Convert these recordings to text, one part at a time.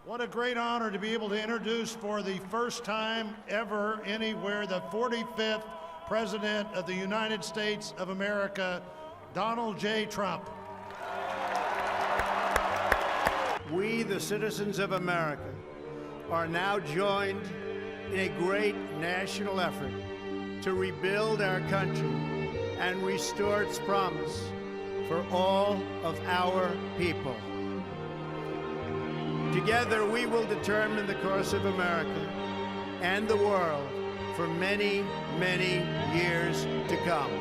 What a great honor to be able to introduce for the first time ever anywhere the 45th President of the United States of America, Donald J. Trump. We, the citizens of America, are now joined in a great national effort to rebuild our country and restore its promise for all of our people. Together, we will determine the course of America and the world for many, many years to come.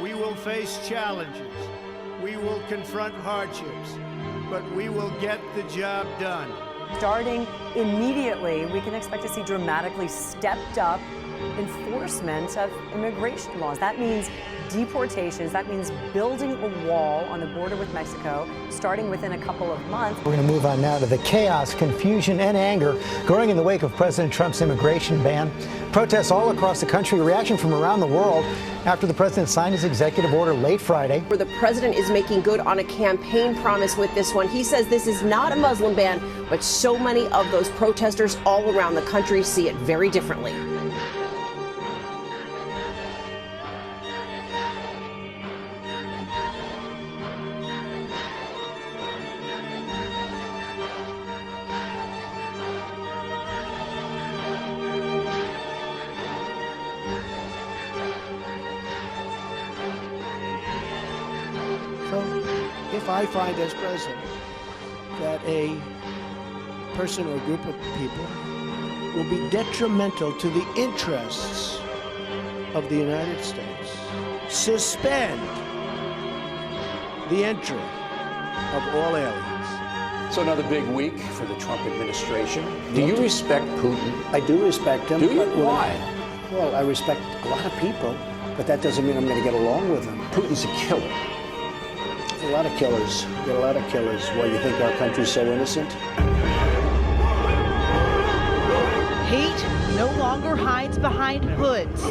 We will face challenges. We will confront hardships, but we will get the job done. Starting immediately, we can expect to see dramatically stepped up enforcement of immigration laws. That means deportations. That means building a wall on the border with Mexico, starting within a couple of months. We're going to move on now to the chaos, confusion, and anger growing in the wake of President Trump's immigration ban. Protests all across the country, reaction from around the world after the president signed his executive order late Friday. Where the president is making good on a campaign promise with this one. He says this is not a Muslim ban, but so many of those protesters all around the country see it very differently. If I find as president that a person or group of people will be detrimental to the interests of the United States, suspend the entry of all aliens. So another big week for the Trump administration. Do you respect Putin? I do respect him. Do you? But Why? Well, I respect a lot of people, but that doesn't mean I'm going to get along with them. Putin's a killer. A lot of killers. Get a lot of killers. Why, you think our country's so innocent? Hate no longer hides behind hoods.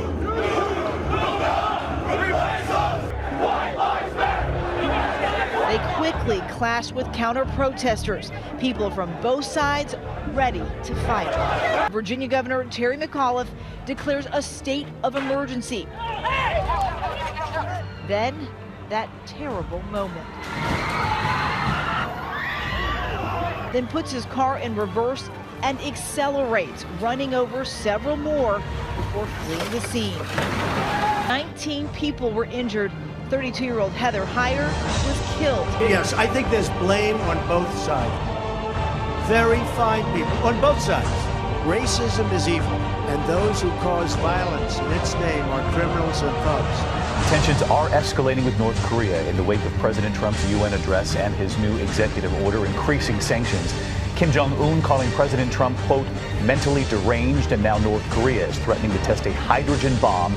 They quickly clash with counter-protesters, people from both sides ready to fight. Virginia Governor Terry McAuliffe declares a state of emergency. Then, that terrible moment. Then puts his car in reverse and accelerates, running over several more before fleeing the scene. 19 people were injured. 32-year-old Heather Heyer was killed. Yes, I think there's blame on both sides. Very fine people on both sides. Racism is evil, and those who cause violence in its name are criminals and thugs. Tensions are escalating with North Korea in the wake of President Trump's UN address and his new executive order increasing sanctions. Kim Jong-un calling President Trump, quote, mentally deranged, and now North Korea is threatening to test a hydrogen bomb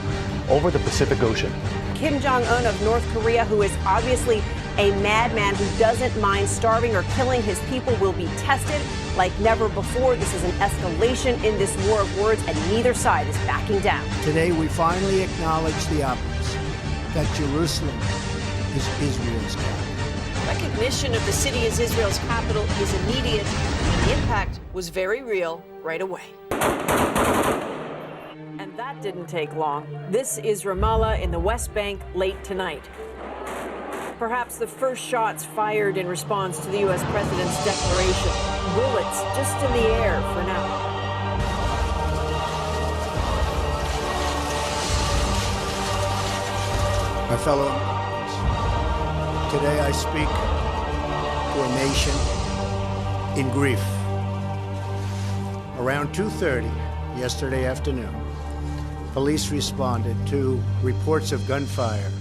over the Pacific Ocean. Kim Jong-un of North Korea, who is obviously a madman who doesn't mind starving or killing his people, will be tested like never before. This is an escalation in this war of words, and neither side is backing down. Today, we finally acknowledge the obvious, that Jerusalem is Israel's capital. Recognition of the city as Israel's capital is immediate, and the impact was very real right away. And that didn't take long. This is Ramallah in the West Bank late tonight. Perhaps the first shots fired in response to the U.S. president's declaration. Bullets just in the air for now. My fellow Americans, today I speak to a nation in grief. Around 2:30 yesterday afternoon, police responded to reports of gunfire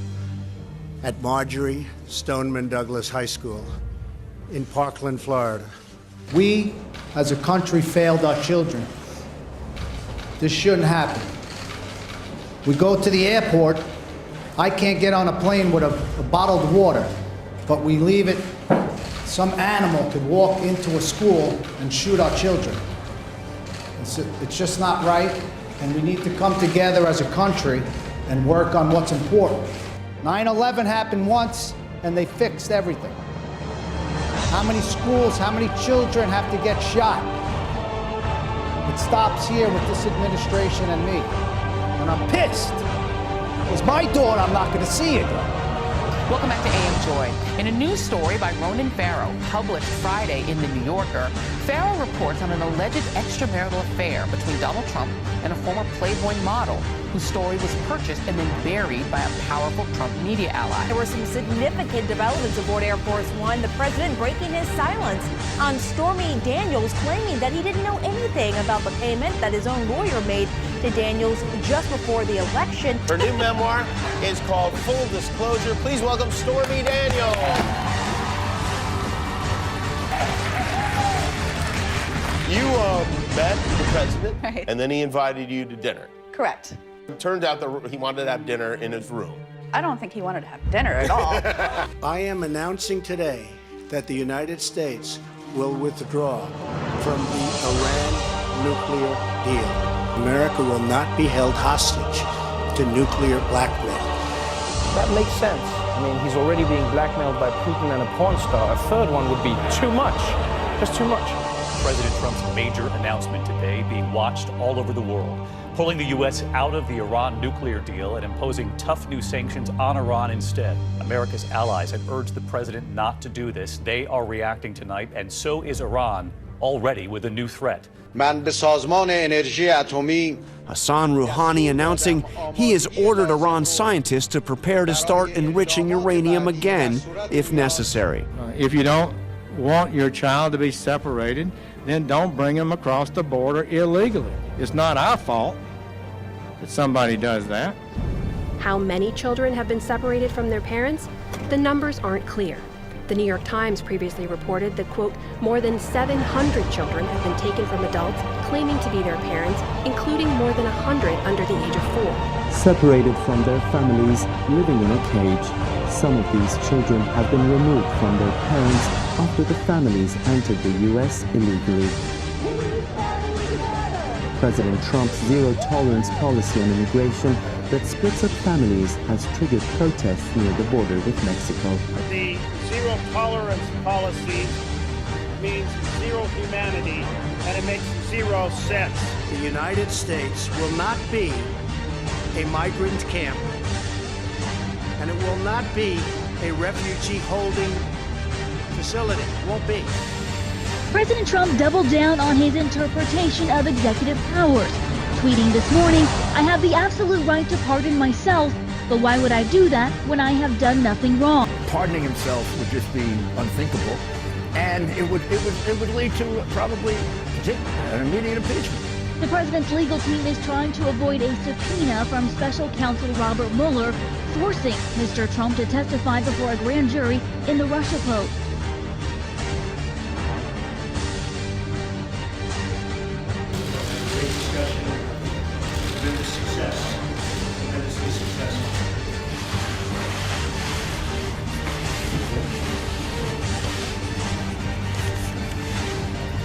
at Marjorie Stoneman Douglas High School in Parkland, Florida. We, as a country, failed our children. This shouldn't happen. We go to the airport. I can't get on a plane with a bottled water, but we leave it. Some animal could walk into a school and shoot our children. It's just not right, and we need to come together as a country and work on what's important. 9/11 happened once, and they fixed everything. How many schools, how many children have to get shot? It stops here with this administration and me. And I'm pissed. It's my daughter I'm not going to see again. Welcome back to AM Joy. In a news story by Ronan Farrow, published Friday in The New Yorker, Farrow reports on an alleged extramarital affair between Donald Trump and a former Playboy model whose story was purchased and then buried by a powerful Trump media ally. There were some significant developments aboard Air Force One. The president breaking his silence on Stormy Daniels, claiming that he didn't know anything about the payment that his own lawyer made to Daniels just before the election. Her new memoir is called Full Disclosure. Please welcome Stormy Daniels. You met the president, Right. and then he invited you to dinner. Correct. It turned out that he wanted to have dinner in his room. I don't think he wanted to have dinner at all. I am announcing today that the United States will withdraw from the Iran nuclear deal. America will not be held hostage to nuclear blackmail. That makes sense. I mean, he's already being blackmailed by Putin and a porn star. A third one would be too much. Just too much. President Trump's major announcement today being watched all over the world, pulling the U.S. out of the Iran nuclear deal and imposing tough new sanctions on Iran instead. America's allies had urged the president not to do this. They are reacting tonight, and so is Iran, already with a new threat. من به سازمان انرژی اتمی Hassan Rouhani announcing he has ordered Iran scientists to prepare to start enriching uranium again if necessary. If you don't want your child to be separated, then don't bring them across the border illegally. It's not our fault that somebody does that. How many children have been separated from their parents? The numbers aren't clear. The New York Times previously reported that, quote, more than 700 children have been taken from adults claiming to be their parents, including more than 100 under the age of 4. Separated from their families, living in a cage. Some of these children have been removed from their parents after the families entered the U.S. illegally. President Trump's zero-tolerance policy on immigration that splits up families has triggered protests near the border with Mexico. The zero-tolerance policy means zero humanity, and it makes zero sense. The United States will not be a migrant camp, and it will not be a refugee holding facility. It won't be. President Trump doubled down on his interpretation of executive powers, tweeting this morning, "I have the absolute right to pardon myself, but why would I do that when I have done nothing wrong?" Pardoning himself would just be unthinkable, and it would lead to probably an immediate impeachment. The president's legal team is trying to avoid a subpoena from special counsel Robert Mueller, forcing Mr. Trump to testify before a grand jury in the Russia probe. Great discussion, tremendous success, tremendously successful.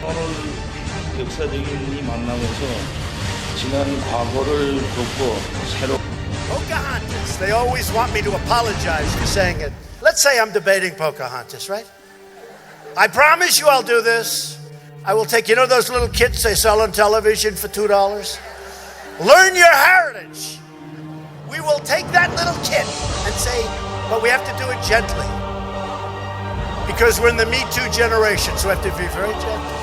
오늘 역사적인 이 만남에서 지난 과거를 덮고 새로 Pocahontas. They always want me to apologize for saying it. Let's say I'm debating Pocahontas, right? I promise you I'll do this. I will take, you know those little kits they sell on television for $2? Learn your heritage. We will take that little kit and say, but we have to do it gently. Because we're in the Me Too generation, so we have to be very gentle.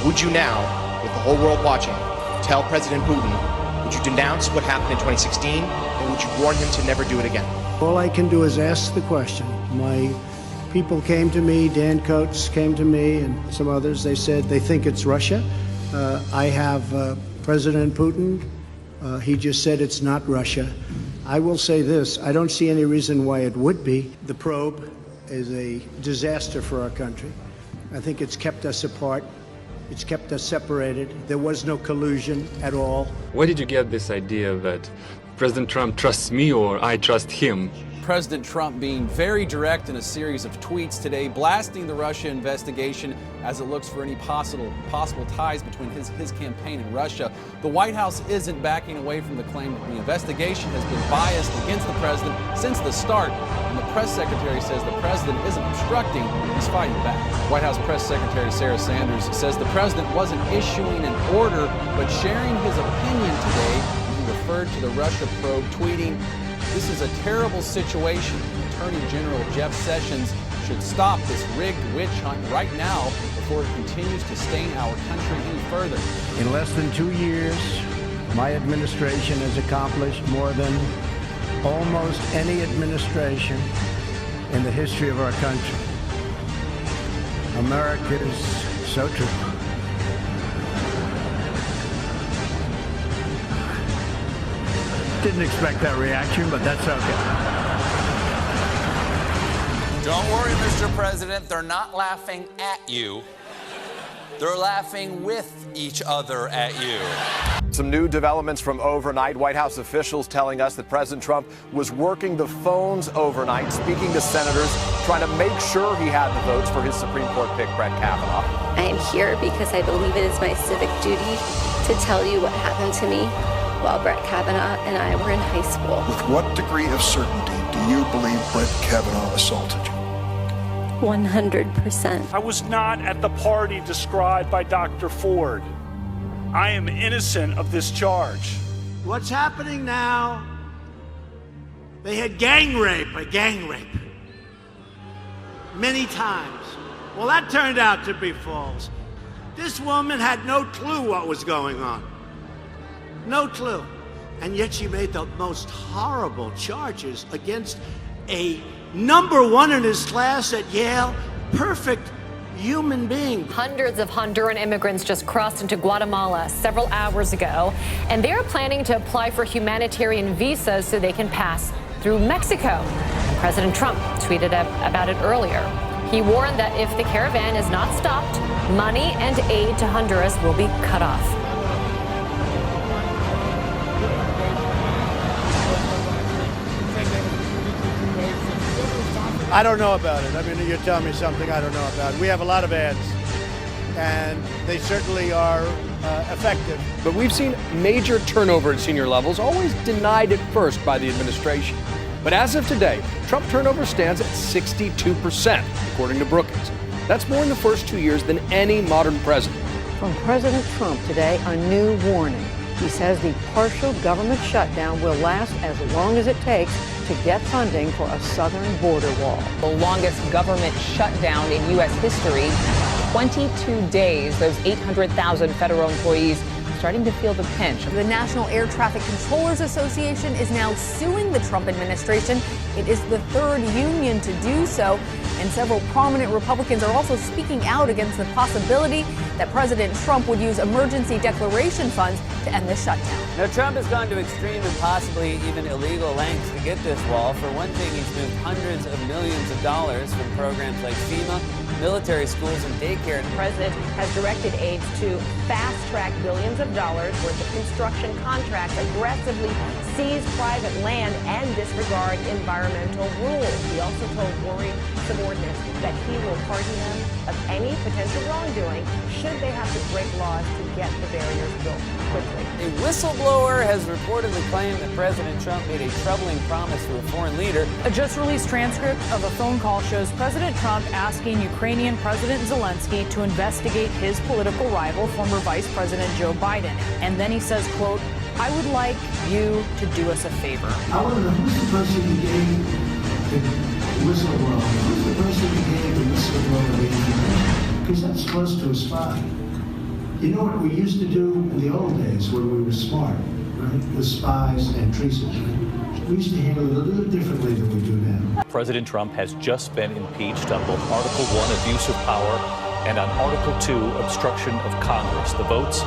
Would you now, with the whole world watching, tell President Putin, would you denounce what happened in 2016, and would you warn him to never do it again? All I can do is ask the question. My people came to me, Dan Coates came to me, and some others. They said they think it's Russia. I have President Putin. He just said it's not Russia. I will say this. I don't see any reason why it would be. The probe is a disaster for our country. I think it's kept us apart. It's kept us separated. There was no collusion at all. Where did you get this idea that President Trump trusts me or I trust him? President Trump being very direct in a series of tweets today, blasting the Russia investigation as it looks for any possible ties between his campaign and Russia. The White House isn't backing away from the claim that the investigation has been biased against the president since the start, and the press secretary says the president isn't obstructing, he's fighting back. White House Press Secretary Sarah Sanders says the president wasn't issuing an order, but sharing his opinion today. He referred to the Russia probe, tweeting, "This is a terrible situation. Attorney General Jeff Sessions should stop this rigged witch hunt right now before it continues to stain our country any further." In less than 2 years, my administration has accomplished more than almost any administration in the history of our country. America is so true. Didn't expect that reaction, but that's okay. Don't worry, Mr. President. They're not laughing at you. They're laughing with each other at you. Some new developments from overnight. White House officials telling us that President Trump was working the phones overnight, speaking to senators, trying to make sure he had the votes for his Supreme Court pick, Brett Kavanaugh. I am here because I believe it is my civic duty to tell you what happened to me while Brett Kavanaugh and I were in high school. With what degree of certainty do you believe Brett Kavanaugh assaulted you? 100%. I was not at the party described by Dr. Ford. I am innocent of this charge. What's happening now? They had gang rape, many times. Well, that turned out to be false. This woman had no clue what was going on. No clue. And yet she made the most horrible charges against a #1 in his class at Yale, perfect human being. Hundreds of Honduran immigrants just crossed into Guatemala several hours ago, and they're planning to apply for humanitarian visas so they can pass through Mexico. President Trump tweeted about it earlier. He warned that if the caravan is not stopped, money and aid to Honduras will be cut off. I don't know about it. I mean, you're telling me something I don't know about. We have a lot of ads, and they certainly are effective. But we've seen major turnover at senior levels, always denied at first by the administration. But as of today, Trump turnover stands at 62%, according to Brookings. That's more in the first 2 years than any modern president. From President Trump today, a new warning. He says the partial government shutdown will last as long as it takes to get funding for a southern border wall. The longest government shutdown in U.S. history, 22 days. Those 800,000 federal employees starting to feel the pinch. The National Air Traffic Controllers Association is now suing the Trump administration. It is the third union to do so, and several prominent Republicans are also speaking out against the possibility that President Trump would use emergency declaration funds to end the shutdown. Now, Trump has gone to extreme and possibly even illegal lengths to get this wall. For one thing, he's moved hundreds of millions of dollars from programs like FEMA, military schools, and daycare. The president has directed aides to fast-track billions of dollars worth of construction contracts, aggressively seize private land, and disregard environmental rules. He also told worried subordinates that he will pardon them of any potential wrongdoing should they have to break laws to get the barriers built quickly. A whistleblower has reportedly claimed that President Trump made a troubling promise to a foreign leader. A just-released transcript of a phone call shows President Trump asking Ukrainian President Zelensky to investigate his political rival, former Vice President Joe Biden. And then he says, quote, "I would like you to do us a favor." I want to know who's the person who gave the whistleblower? Who's the person who gave the whistleblower the information? Because that's supposed to a spy. You know what we used to do in the old days when we were smart, right? The spies and treason. We used to handle it a little differently than we do now. President Trump has just been impeached on both Article 1, abuse of power, and on Article 2, obstruction of Congress. The votes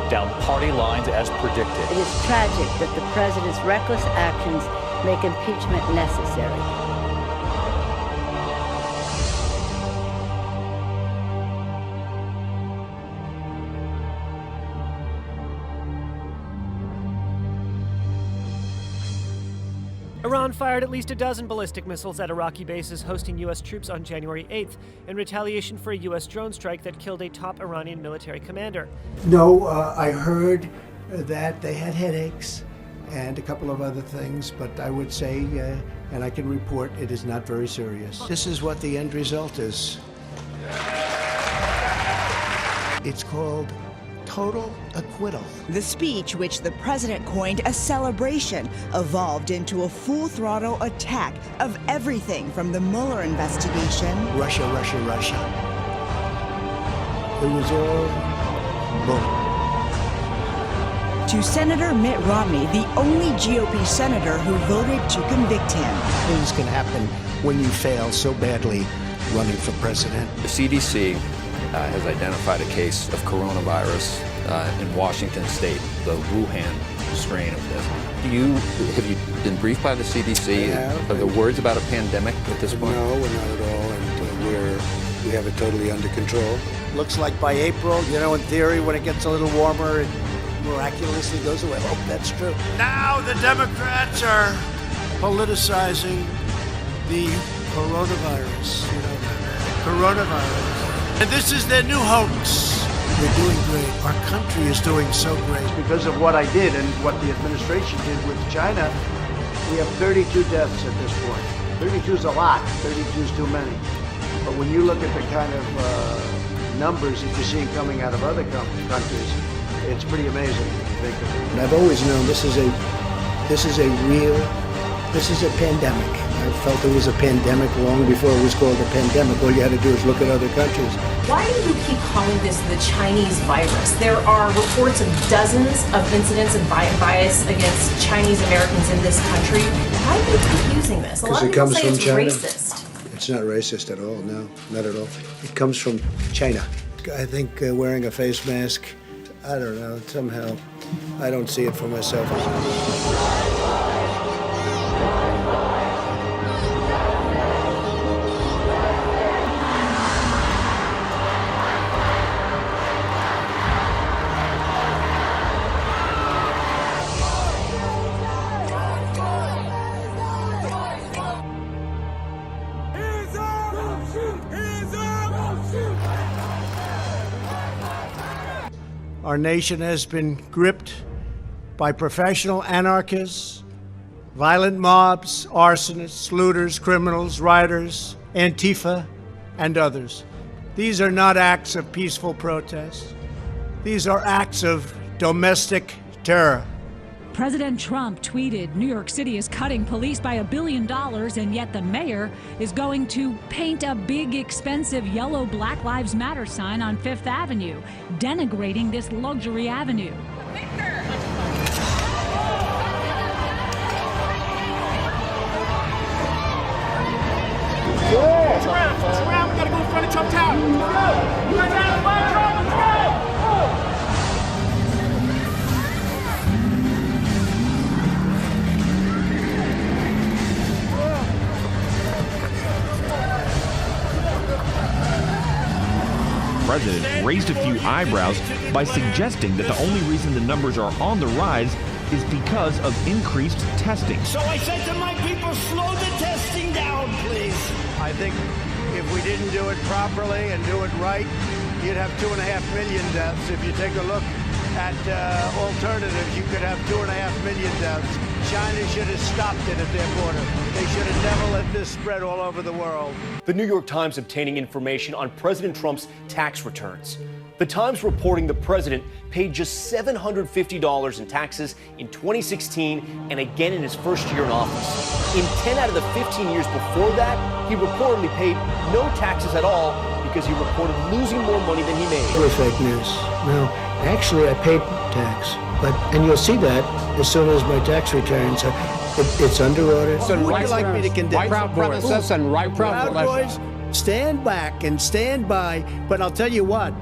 down party lines as predicted. It is tragic that the president's reckless actions make impeachment necessary. Iran fired at least a dozen ballistic missiles at Iraqi bases hosting U.S. troops on January 8th in retaliation for a U.S. drone strike that killed a top Iranian military commander. No, I heard that they had headaches and a couple of other things, but I would say, and I can report, it is not very serious. This is what the end result is. It's called total acquittal. The speech, which the president coined a celebration, evolved into a full-throttle attack of everything from the Mueller investigation. Russia, Russia, Russia. It was all bull. To Senator Mitt Romney, the only GOP senator who voted to convict him. Things can happen when you fail so badly running for president. The CDC has identified a case of coronavirus in Washington state, the Wuhan strain of this. Have you been briefed by the CDC? Are there words about a pandemic at this point? No, we're not at all, and we have it totally under control. Looks like by April, in theory, when it gets a little warmer, it miraculously goes away. Hope that's true. Now the Democrats are politicizing the coronavirus. Coronavirus. And this is their new hoax. We're doing great. Our country is doing so great. Because of what I did and what the administration did with China, we have 32 deaths at this point. 32 is a lot. 32 is too many. But when you look at the kind of numbers that you're seeing coming out of other countries, it's pretty amazing if you think of it. And I've always known this is a pandemic. I felt it was a pandemic long before it was called a pandemic. All you had to do is look at other countries. Why do you keep calling this the Chinese virus? There are reports of dozens of incidents of bias against Chinese Americans in this country. Why do you keep using this? A lot of people say it's racist. It's not racist at all, no, not at all. It comes from China. I think wearing a face mask, I don't know, somehow I don't see it for myself. Our nation has been gripped by professional anarchists, violent mobs, arsonists, looters, criminals, rioters, Antifa, and others. These are not acts of peaceful protest. These are acts of domestic terror. President Trump tweeted New York City is cutting police by $1 billion, and yet the mayor is going to paint a big, expensive yellow Black Lives Matter sign on Fifth Avenue, denigrating this luxury avenue. Turn around, we gotta go in front of Trump Tower. You guys out of the way, Trump, let's go! The president raised a few eyebrows by suggesting that the only reason the numbers are on the rise is because of increased testing. So I said to my people, slow the testing down, please. I think if we didn't do it properly and do it right, you'd have 2.5 million deaths. If you take a look at alternatives, you could have 2.5 million deaths. China should have stopped it at their border. They should have never let this spread all over the world. The New York Times obtaining information on President Trump's tax returns. The Times reporting the president paid just $750 in taxes in 2016 and again in his first year in office. In 10 out of the 15 years before that, he reportedly paid no taxes at all because he reported losing more money than he made. It was fake news. No, actually I paid tax, and you'll see that as soon as my tax returns are. It's under audit. Who would you like me to condemn? Proud Boys, stand back and stand by. But I'll tell you what.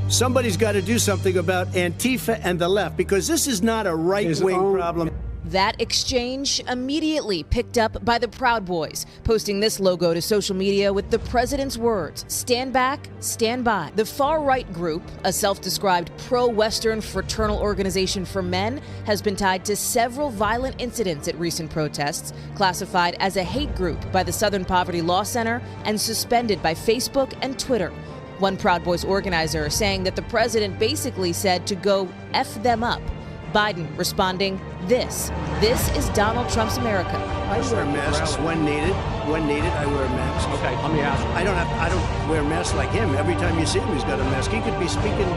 Somebody's got to do something about Antifa and the left, because this is not a right-wing problem. That exchange immediately picked up by the Proud Boys, posting this logo to social media with the president's words, "Stand back, stand by." The far-right group, a self-described pro-Western fraternal organization for men, has been tied to several violent incidents at recent protests, classified as a hate group by the Southern Poverty Law Center and suspended by Facebook and Twitter. One Proud Boys organizer saying that the president basically said to go F them up. Biden responding, this is Donald Trump's America. I wear masks when needed. When needed, I wear masks. Okay, let me ask. I don't wear masks like him. Every time you see him, he's got a mask. He could be speaking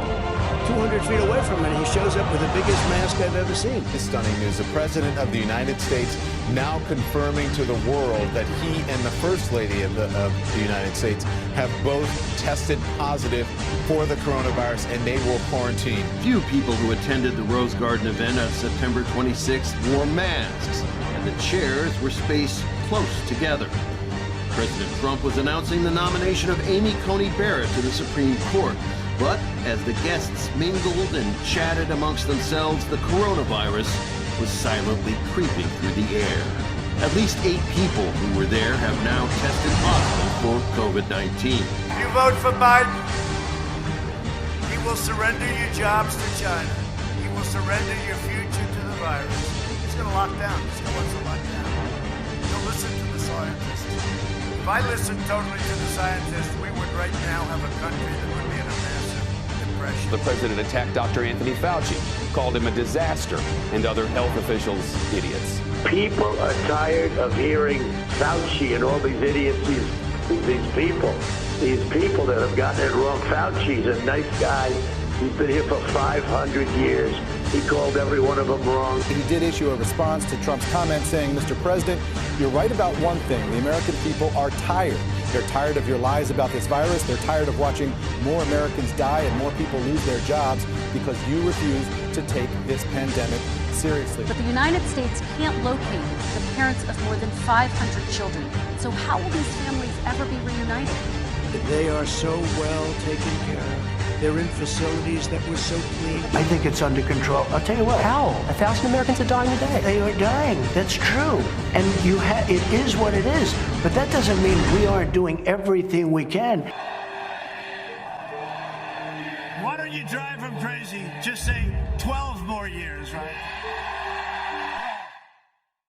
200 feet away from it, and he shows up with the biggest mask I've ever seen. It's stunning news. The President of the United States now confirming to the world that he and the First Lady of the United States have both tested positive for the coronavirus, and they will quarantine. Few people who attended the Rose Garden event on September 26th wore masks, and the chairs were spaced close together. President Trump was announcing the nomination of Amy Coney Barrett to the Supreme Court. But as the guests mingled and chatted amongst themselves, the coronavirus was silently creeping through the air. At least 8 people who were there have now tested positive for COVID-19. You vote for Biden, he will surrender your jobs to China. He will surrender your future to the virus. He's going to lock down. He's going to want to lock down. He'll listen to the scientists. If I listened totally to the scientists, we would right now have a country that would be in a massive depression. The president attacked Dr. Anthony Fauci, called him a disaster, and other health officials idiots. People are tired of hearing Fauci and all these idiots, these people that have gotten it wrong. Fauci's a nice guy. He's been here for 500 years. He called every one of them wrong. He did issue a response to Trump's comments saying, "Mr. President, you're right about one thing. The American people are tired. They're tired of your lies about this virus. They're tired of watching more Americans die and more people lose their jobs because you refuse to take this pandemic seriously." But the United States can't locate the parents of more than 500 children. So how will these families ever be reunited? They are so well taken care of. They're in facilities that were so clean. I think it's under control. I'll tell you what. How? 1,000 Americans are dying a day. They are dying. That's true. And it is what it is. But that doesn't mean we aren't doing everything we can. Why don't you drive him crazy? Just say 12 more years, right?